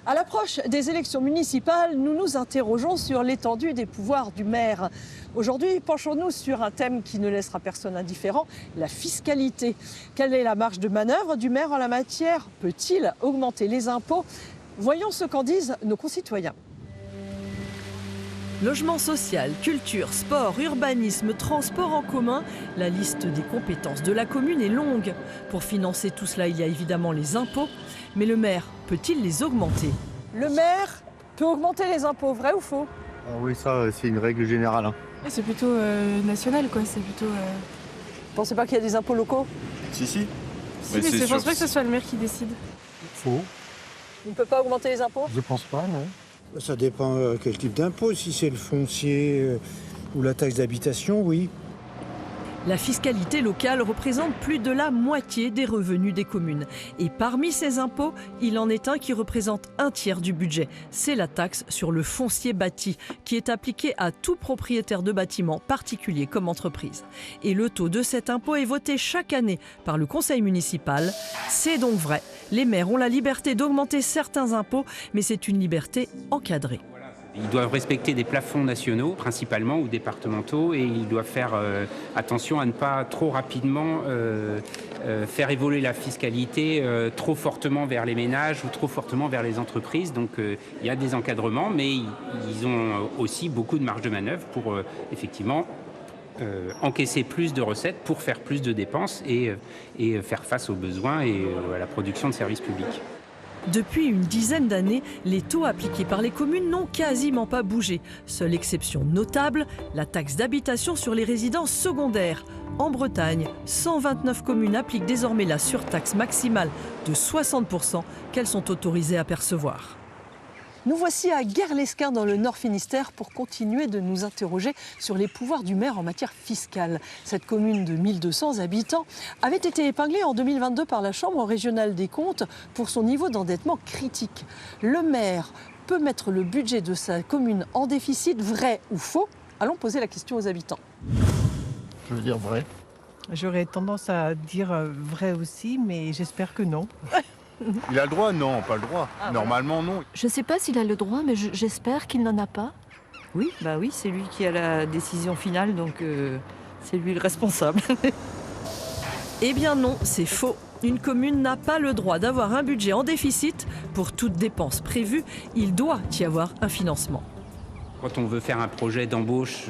À l'approche des élections municipales, nous nous interrogeons sur l'étendue des pouvoirs du maire. Aujourd'hui, penchons-nous sur un thème qui ne laissera personne indifférent, la fiscalité. Quelle est la marge de manœuvre du maire en la matière? Peut-il augmenter les impôts? Voyons ce qu'en disent nos concitoyens. Logement social, culture, sport, urbanisme, transport en commun, la liste des compétences de la commune est longue. Pour financer tout cela, il y a évidemment les impôts, mais le maire peut-il les augmenter? Le maire peut augmenter les impôts, vrai ou faux? Ah oui, ça c'est une règle générale. C'est plutôt national, quoi. C'est plutôt. Vous pensez pas qu'il y a des impôts locaux? Si. Si, mais je pense pas que ce soit le maire qui décide. Faux. Il ne peut pas augmenter les impôts? Je pense pas, non. Ça dépend quel type d'impôt. Si c'est le foncier ou la taxe d'habitation, oui. La fiscalité locale représente plus de la moitié des revenus des communes. Et parmi ces impôts, il en est un qui représente un tiers du budget. C'est la taxe sur le foncier bâti, qui est appliquée à tout propriétaire de bâtiment, particulier comme entreprise. Et le taux de cet impôt est voté chaque année par le conseil municipal. C'est donc vrai, les maires ont la liberté d'augmenter certains impôts, mais c'est une liberté encadrée. Ils doivent respecter des plafonds nationaux, principalement, ou départementaux, et ils doivent faire attention à ne pas trop rapidement faire évoluer la fiscalité trop fortement vers les ménages ou trop fortement vers les entreprises. Donc il y a des encadrements, mais ils ont aussi beaucoup de marge de manœuvre pour effectivement encaisser plus de recettes pour faire plus de dépenses et faire face aux besoins et à la production de services publics. Depuis une dizaine d'années, les taux appliqués par les communes n'ont quasiment pas bougé. Seule exception notable, la taxe d'habitation sur les résidences secondaires. En Bretagne, 129 communes appliquent désormais la surtaxe maximale de 60% qu'elles sont autorisées à percevoir. Nous voici à Guerlesquin dans le Nord Finistère pour continuer de nous interroger sur les pouvoirs du maire en matière fiscale. Cette commune de 1200 habitants avait été épinglée en 2022 par la Chambre régionale des comptes pour son niveau d'endettement critique. Le maire peut mettre le budget de sa commune en déficit, vrai ou faux? Allons poser la question aux habitants. Je veux dire vrai. J'aurais tendance à dire vrai aussi, mais j'espère que non. Il a le droit? Non, pas le droit. Normalement, non. Je ne sais pas s'il a le droit, mais j'espère qu'il n'en a pas. Oui, c'est lui qui a la décision finale, donc c'est lui le responsable. Eh bien non, c'est faux. Une commune n'a pas le droit d'avoir un budget en déficit. Pour toute dépense prévue, il doit y avoir un financement. Quand on veut faire un projet d'embauche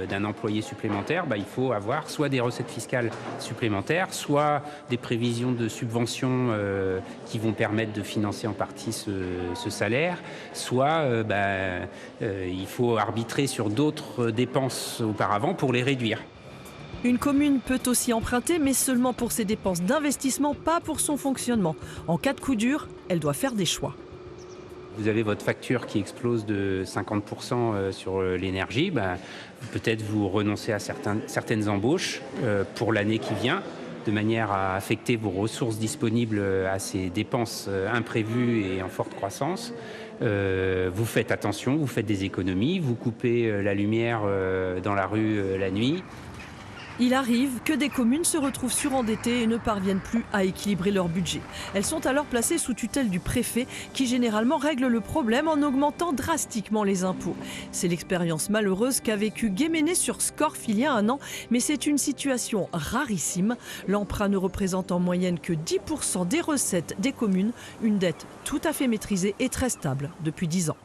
d'un employé supplémentaire, il faut avoir soit des recettes fiscales supplémentaires, soit des prévisions de subventions qui vont permettre de financer en partie ce salaire, soit il faut arbitrer sur d'autres dépenses auparavant pour les réduire. Une commune peut aussi emprunter, mais seulement pour ses dépenses d'investissement, pas pour son fonctionnement. En cas de coup dur, elle doit faire des choix. Vous avez votre facture qui explose de 50% sur l'énergie, peut-être vous renoncez à certaines embauches pour l'année qui vient, de manière à affecter vos ressources disponibles à ces dépenses imprévues et en forte croissance. Vous faites attention, vous faites des économies, vous coupez la lumière dans la rue la nuit. Il arrive que des communes se retrouvent surendettées et ne parviennent plus à équilibrer leur budget. Elles sont alors placées sous tutelle du préfet qui généralement règle le problème en augmentant drastiquement les impôts. C'est l'expérience malheureuse qu'a vécue Guéméné sur Scorff il y a un an, mais c'est une situation rarissime. L'emprunt ne représente en moyenne que 10% des recettes des communes, une dette tout à fait maîtrisée et très stable depuis 10 ans.